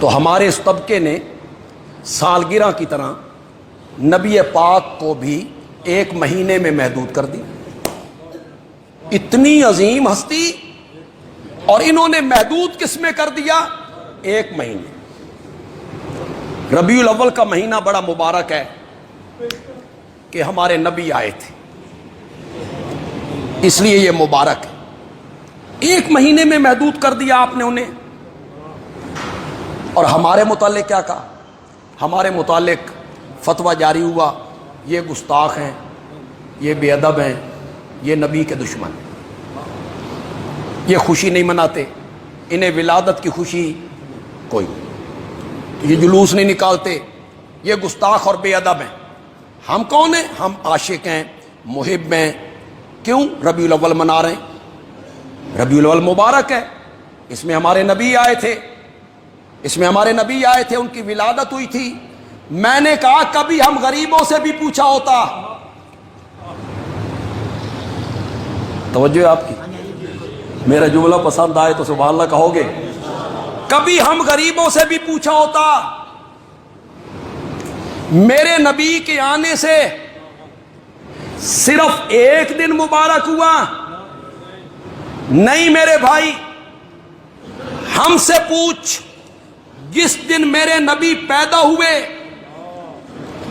تو ہمارے اس طبقے نے سالگرہ کی طرح نبی پاک کو بھی 1 مہینے میں محدود کر دی. اتنی عظیم ہستی اور انہوں نے محدود کس میں کر دیا؟ 1 مہینے. ربیع الاول کا مہینہ بڑا مبارک ہے کہ ہمارے نبی آئے تھے، اس لیے یہ مبارک ہے. 1 مہینے میں محدود کر دیا آپ نے انہیں. اور ہمارے متعلق کیا کہا؟ ہمارے متعلق فتویٰ جاری ہوا، یہ گستاخ ہیں، یہ بے ادب ہیں، یہ نبی کے دشمن ہیں، یہ خوشی نہیں مناتے، انہیں ولادت کی خوشی کوئی نہیں، یہ جلوس نہیں نکالتے، یہ گستاخ اور بے ادب ہیں. ہم کون ہیں؟ ہم عاشق ہیں، محب ہیں. کیوں ربیع الاول منا رہے ہیں؟ ربیع الاول مبارک ہے، اس میں ہمارے نبی آئے تھے، ان کی ولادت ہوئی تھی. میں نے کہا کبھی ہم غریبوں سے بھی پوچھا ہوتا. توجہ ہے آپ کی؟ میرا جملہ پسند آئے تو سبحان اللہ کہو گے. کبھی ہم غریبوں سے بھی پوچھا ہوتا. میرے نبی کے آنے سے صرف 1 دن مبارک ہوا نہیں میرے بھائی. ہم سے پوچھ، جس دن میرے نبی پیدا ہوئے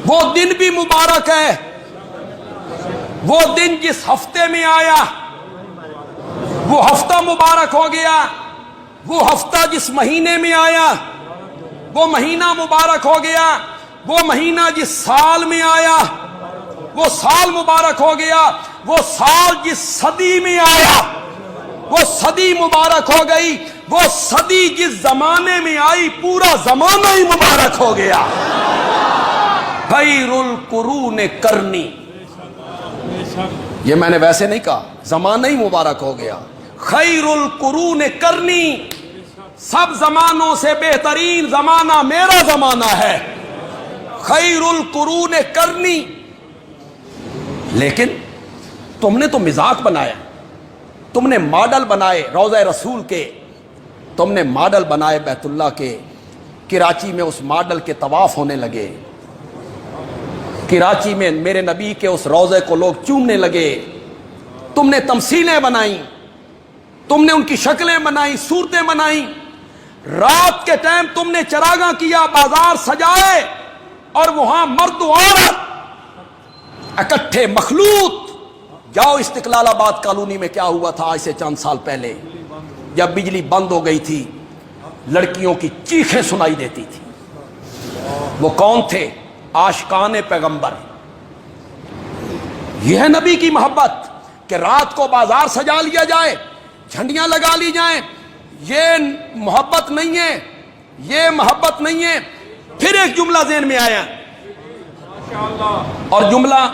وہ دن بھی مبارک ہے. وہ دن جس ہفتے میں آیا وہ ہفتہ مبارک ہو گیا. وہ ہفتہ جس مہینے میں آیا وہ مہینہ مبارک ہو گیا. وہ مہینہ جس سال میں آیا وہ سال مبارک ہو گیا. وہ سال جس صدی میں آیا وہ صدی مبارک ہو گئی. وہ صدی جس زمانے میں آئی پورا زمانہ ہی مبارک ہو گیا. خیر القرون کرنی، یہ میں نے ویسے نہیں کہا، زمانہ ہی مبارک ہو گیا. خیر القرون کرنی، سب زمانوں سے بہترین زمانہ میرا زمانہ ہے. خیر القرون کرنی. لیکن تم نے تو مذاق بنایا، تم نے ماڈل بنائے روضہ رسول کے، تم نے ماڈل بنائے بیت اللہ کے. کراچی میں اس ماڈل کے طواف ہونے لگے، کراچی میں میرے نبی کے اس روضے کو لوگ چومنے لگے. تم نے تمثیلیں بنائیں، تم نے ان کی شکلیں بنائیں، صورتیں بنائیں. رات کے ٹائم تم نے چراغاں کیا، بازار سجائے، اور وہاں مرد و عورت اکٹھے مخلوط. جاؤ استقلال آباد کالونی میں کیا ہوا تھا آج سے چند سال پہلے، جب بجلی بند ہو گئی تھی لڑکیوں کی چیخیں سنائی دیتی تھی. وہ کون تھے؟ عاشقان پیغمبر. یہ ہے نبی کی محبت کہ رات کو بازار سجا لیا جائے، جھنڈیاں لگا لی جائیں. یہ محبت نہیں ہے، یہ محبت نہیں ہے. پھر ایک جملہ ذہن میں آیا، اور جملہ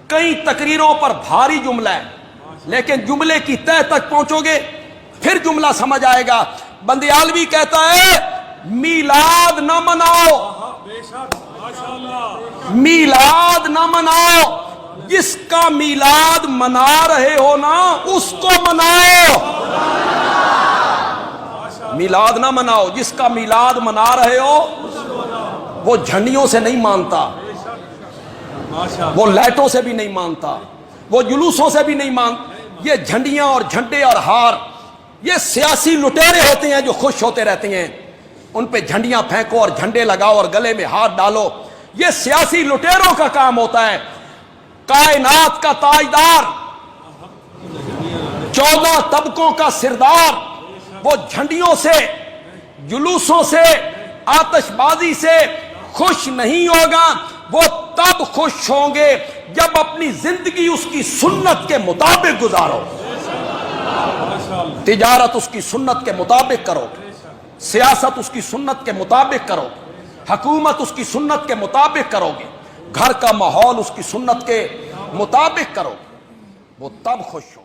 کئی تقریروں پر بھاری جملہ ہے، لیکن جملے کی تہ تک پہنچو گے پھر جملہ سمجھ آئے گا. بندیالوی کہتا ہے میلاد نہ مناؤ، میلاد نہ مناؤ، جس کا میلاد منا رہے ہو نا اس کو مناؤ. میلاد نہ مناؤ، جس کا میلاد منا رہے ہو. وہ جھنڈیوں سے نہیں مانتا، وہ لائٹوں سے بھی نہیں مانتا، وہ جلوسوں سے بھی نہیں مانتا. یہ جھنڈیاں اور جھنڈے اور ہار، یہ سیاسی لٹیرے ہوتے ہیں جو خوش ہوتے رہتے ہیں. ان پہ جھنڈیاں پھینکو اور جھنڈے لگاؤ اور گلے میں ہاتھ ڈالو. یہ سیاسی لٹیروں کا کام ہوتا ہے. کائنات کا تاجدار، 14 طبقوں کا سردار، وہ جھنڈیوں سے، جلوسوں سے، آتش بازی سے خوش نہیں ہوگا. وہ تب خوش ہوں گے جب اپنی زندگی اس کی سنت کے مطابق گزارو. تجارت اس کی سنت کے مطابق کرو، سیاست اس کی سنت کے مطابق کرو، حکومت اس کی سنت کے مطابق کرو گے، گھر کا ماحول اس کی سنت کے مطابق کرو، وہ تب خوش ہو.